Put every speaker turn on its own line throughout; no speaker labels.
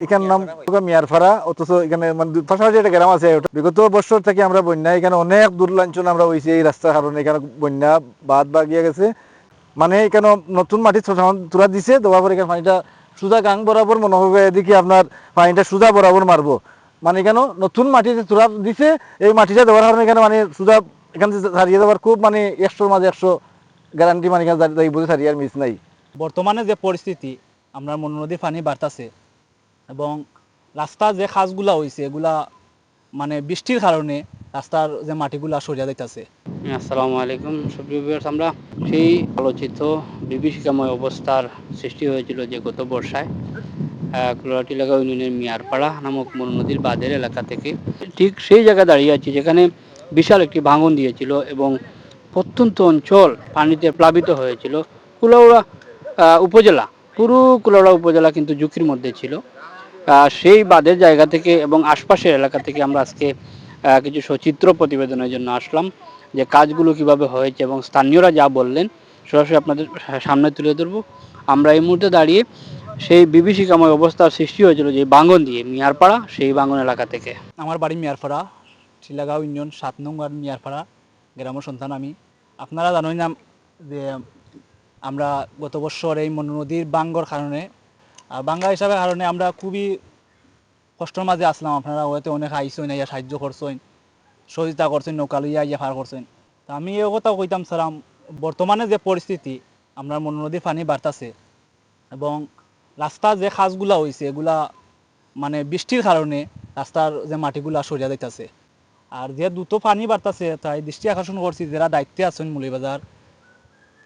এখানে নাম মিয়ারপাড়া, অথচ এখানে মানে পাশাপাশি একটা গ্রাম আছে। বিগত বছর থেকে আমরা বন্যা এখানে অনেক দূরলাঞ্চন আমরা হয়েছি এই রাস্তার কারণে। এখানে বন্যা বাদ বা গিয়ে গেছে, মানে এখানে নতুন মাটি তুলা দিছে, দেওয়ার পর এখানে পানিটা সুজা গাং বরাবর মনে হবে এদিকে আপনার পানিটা সুজা বরাবর মারবো। মানে এখানে নতুন মাটিতে তুলা দিছে, এই মাটিটা দেওয়ার কারণে এখানে মানে সুজা এখান থেকে ছাড়িয়ে দেওয়ার খুব মানে 100-র মাঝে 100 গ্যারান্টি, মানে এখানে বুঝে ছাড়িয়ে আর মিস নাই।
বর্তমানে যে পরিস্থিতি, আমরা মন নদীর পানি বাড়তাছে এবং রাস্তার যে খাজগুলা হয়েছে এগুলা মানে বৃষ্টির কারণে রাস্তার যে মাটিগুলা সরিয়া যাইতেছে।
আসসালামু আলাইকুম সুপ্রিয় ভিউয়ার্স, আমরা সেই আলোচিত বিভীষিকাময় অবস্থার সৃষ্টি হয়েছিল যে গত বর্ষায় কুলাটিলাগা ইউনিয়নের মিয়ারপাড়া নামক মনু নদীর বাঁধের এলাকা থেকে ঠিক সেই জায়গায় দাঁড়িয়ে আছি যেখানে বিশাল একটি ভাঙন দিয়েছিল এবং প্রত্যন্ত অঞ্চল পানিতে প্লাবিত হয়েছিল। কুলাউড়া উপজেলা, পুরো কুলাউড়া উপজেলা কিন্তু ঝুঁকির মধ্যে ছিল। সেই বাঁধের জায়গা থেকে এবং আশপাশের এলাকা থেকে আমরা আজকে কিছু সচিত্র প্রতিবেদনের জন্য আসলাম, যে কাজগুলো কিভাবে হয়েছে এবং স্থানীয়রা যা বললেন সরাসরি আপনাদের সামনে তুলে ধরবো। আমরা এই মুহূর্তে দাঁড়িয়ে সেই বিভীষিকাময় অবস্থার সৃষ্টি হয়েছিল যে বাঙ্গন দিয়ে মিয়ারপাড়া, সেই বাঙ্গন এলাকা থেকে।
আমার বাড়ি মিয়ারপাড়া, শিলাগাঁও ইউনিয়ন 7 নং ওয়ার্ড মিয়ারপাড়া গ্রামের সন্তান আমি। আপনারা জানেন না যে আমরা গত বছর এই মনু নদীর বাঙ্গর কারণে বাঙ্গা হিসাবে কারণে আমরা খুবই কষ্টের মাঝে আসলাম। আপনারা হয়তো অনেক আইসেন, ইয়া সাহায্য করছেন, সহযোগিতা করছেন, নৌকা লইয়া ইয়া পার করছেন। তা আমি এই কথা কইতাম সালাম, বর্তমানে যে পরিস্থিতি আমরা মনু নদীর পানি বাড়তাছে এবং রাস্তার যে খাজগুলা হয়েছে এগুলা মানে বৃষ্টির কারণে রাস্তার যে মাটিগুলা সরিয়া যাইতেছে। আর যে দ্রুত পানি বাড়তাছে তাই দৃষ্টি আকর্ষণ করছি যারা দায়িত্বে আছেন মৌলভীবাজার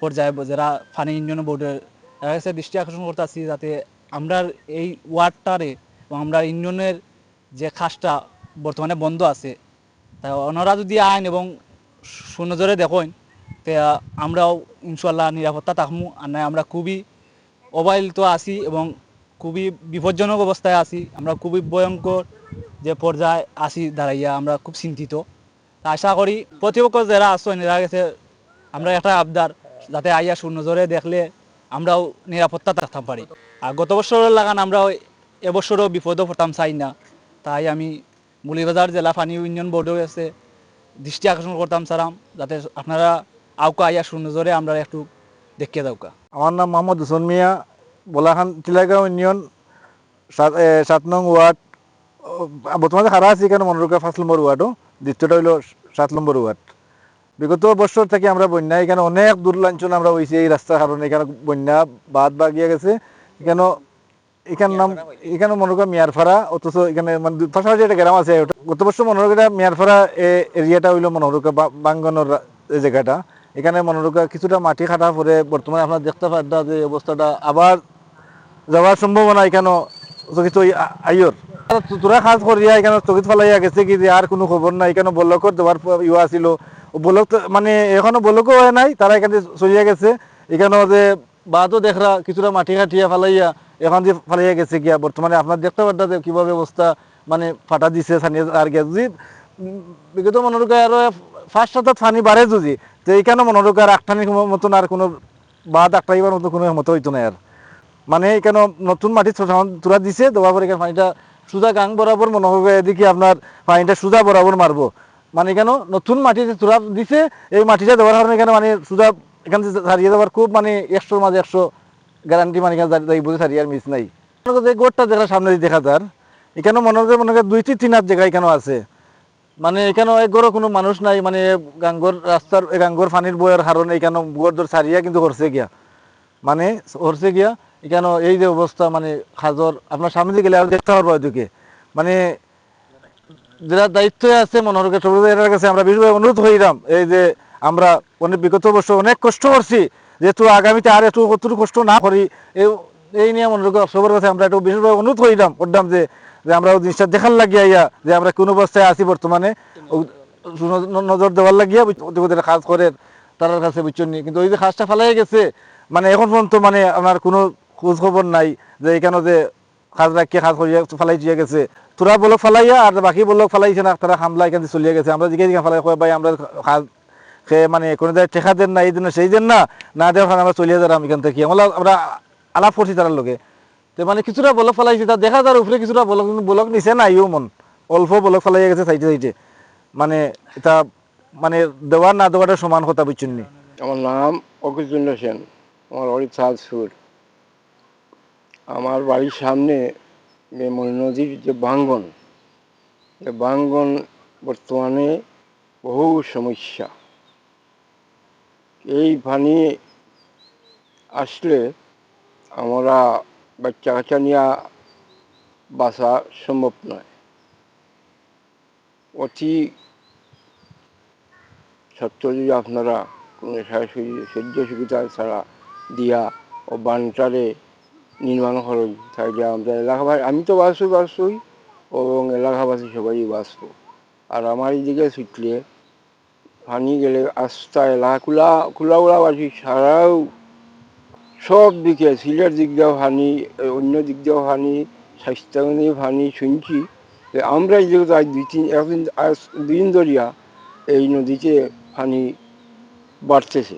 পর্যায়ে, যারা পানি ইউনিয়ন বোর্ডের, তারা কাছে দৃষ্টি আকর্ষণ করতেছি যাতে আমরা এই ওয়ার্ডটারে এবং আমরা ইউনিয়নের যে খাসটা বর্তমানে বন্ধ আছে তাই ওনারা যদি আইন এবং সুনজরে দেখেন তে আমরাও ইনশাল্লাহ নিরাপত্তা থাকবো। আর নাই আমরা খুবই অবহেলিত আছি এবং খুবই বিপজ্জনক অবস্থায় আছি। আমরা খুবই ভয়ঙ্কর যে পর্যায়ে আছি দাঁড়াইয়া, আমরা খুব চিন্তিত। তা আশা করি প্রতিপক্ষ যারা আছেন এরা গেছে আমরা একটা আবদার যাতে আইয়া সুনজরে দেখলে আমরাও নিরাপত্তা থাকতে পারি। আর গত বছরের লাগান আমরা এবছরও বিপদও পড়তাম চাই না, তাই আমি মৌলভীবাজার জেলা পানি ইউনিয়ন বোর্ডেও আছে দৃষ্টি আকর্ষণ করতাম সারাম যাতে আপনারা আউকা আইয়া সুনজরে আমরা একটু দেখিয়ে দাউকা।
আমার নাম মোহাম্মদ হোসেন মিয়া, বোলাখান টিলাগাঁও ইউনিয়ন 7 নং ওয়ার্ড। বর্তমানে খারা আছি এখানে মনোরকা 5 নম্বর ওয়ার্ডও, দ্বিতীয়টা হইল 7 নম্বর ওয়ার্ড। বিগত বছর থেকে আমরা বন্যা এখানে অনেক দূরলাঞ্চন আমরা হয়েছি এই রাস্তার কারণে। এখানে বন্যা বাদ বা গিয়ে গেছে, এখানে এখানে নাম এখানে মনোরকা মিয়ারপাড়া, অথচ এখানে মানে পাশাপাশি একটা গ্রাম আছে। গত বছর মনোরকা মিয়ারপাড়া এরিয়াটা হইলো মনোরকা বাঙ্গনের জায়গাটা। এখানে মনোরকা কিছুটা মাটি কাটা পরে বর্তমানে আপনার দেখতে পারেন যে অবস্থাটা আবার যাওয়ার সম্ভাবনা এখানে চকিত আইয়র। তোরা কাজ করিয়া এখানে চকিত ফেলাইয়া গেছে কি যে আর কোনো খবর নাই। এখানে বলকর দেওয়ার ইয়ে আসিল, বলক মানে এখনো বলকও হয় নাই, তারা এখানে চলিয়া গেছে। এখানে যে বাদও দেখরা কিছুটা মাটি কাটিয়া ফেলাইয়া এখন যে ফেলাইয়া গেছে গিয়া। বর্তমানে আপনার দেখতে পারতা যে কীভাবে অবস্থা মানে ফাটা দিছে ছানিয়ে আর গিয়া। যদি বিগত মনোরকা আরো 5-7 ফানি বাড়ে যদি, তো এইখানে মনোরকার আটটানির মতন আর কোনো বাদ আটটাইবার মতো কোনো মতো হইতো না আর। মানে এখানে নতুন মাটি তুলা দিছে, দেওয়ার পর এখানে পানিটা সুজা গাং বরাবর মনে হবে এদিকে আপনার পানিটা সুজা বরাবর মারবো। মানে এখানে নতুন মাটিতে তুলা দিছে, এই মাটিটা দেওয়ার কারণে এখানে মানে সুজা এখান থেকে ছাড়িয়ে দেওয়ার খুব মানে 100-র মাঝে 100 গ্যারান্টি, মানে এখানে বুঝে ছাড়িয়ে আর মিস নাই। যে গোটটা যেটা সামনে দেখা যার এখানে মনে হয় 2-3 হাত জায়গা এখানেও আছে। মানে এখানে একগরও কোনো মানুষ নাই, মানে গাঙ্গর রাস্তার গাঙ্গর পানির বয়ের কারণে এখানে গোর দর ছাড়িয়া কিন্তু করছে গিয়া, মানে করছে গিয়া এখানে এই যে অবস্থা। মানে খাজর আপনার সামনে দিয়ে গেলে আর দেখতে পারবো ওইদিকে। মানে যারা দায়িত্বে আছে মনোরকা সবার কাছে আমরা বিশেষভাবে অনুরোধ করিলাম, এই যে আমরা অনেক বিগত বছর অনেক কষ্ট করছি, যেহেতু আগামীতে আর একটু কতটুকু কষ্ট না করি এই নিয়ে মনোরকা সবার কাছে আমরা একটু বিশেষভাবে অনুরোধ করলাম যে আমরা জিনিসটা দেখার লাগিয়া ইয়া যে আমরা কোন অবস্থায় আছি বর্তমানে নজর দেওয়ার লাগিয়া কাজ করে তার কাছে বুঝছেন। কিন্তু ওই যে কাজটা ফেলাই গেছে, মানে এখন পর্যন্ত মানে আমার কোনো খোঁজ খবর নাই যে এখানে যে কাজ রাখিয়ে কাজ করিয়া ফেলাই দিয়ে গেছে। তোরা বলক ফেলাইয়া আর বাকি বলক ফেলাইছে না, তারা হামলা এখানে চলিয়ে গেছে। আমরা জিজ্ঞাসা ফেলাই ভাই আমরা কাজ খেয়ে মানে কোনো জায়গায় ঠেকা দেন না, এই দিন সেই দিন না দেওয়ার আমরা চলিয়ে যালাম এখান থেকে। আমরা আলাপ করছি তার লোকে, তো মানে কিছুটা বলক ফেলাইছে, তা দেখা যার উপরে কিছুটা বলক, কিন্তু বলক নিচে নাইও মন, অল্প বলক ফেলাই গেছে সাইডে সাইডে। মানে এটা মানে দেওয়ার না দেওয়াটা সমান কথা বুঝছেন নি।
আমার নাম অকুচন্দ্র সেন, আমার বাড়ি চাঁদপুর। আমার বাড়ির সামনে যে নদীর যে বাঙ্গন, এই বাঙ্গন বর্তমানে বহু সমস্যা। এই পানি আসলে আমরা বাচ্চা কাচ্চা নিয়ে বাঁচা সম্ভব নয়। অতি সত্য যদি আপনারা কোনো সেদ্ধ সুবিধা ছাড়া দিয়া ও বানটারে নির্মাণ করেন, তাহলে আমরা এলাকাবাসী, আমি তো বাঁচবই এবং এলাকাবাসী সবাই বাঁচবো। আর আমার এইদিকে ছুটলে পানি গেলে আস্তা এলাকা খোলাবাসী ছাড়াও সব দিকে, সিলেট দিক দিয়েও পানি, অন্য দিক দিয়েও পানি, স্বাস্থ্যকেন্দ্রে পানি শুনছি যে আমরা এই দিকে আজ একদিন আজ 2 দিন ধরিয়া এই নদীতে পানি বাড়তেছে।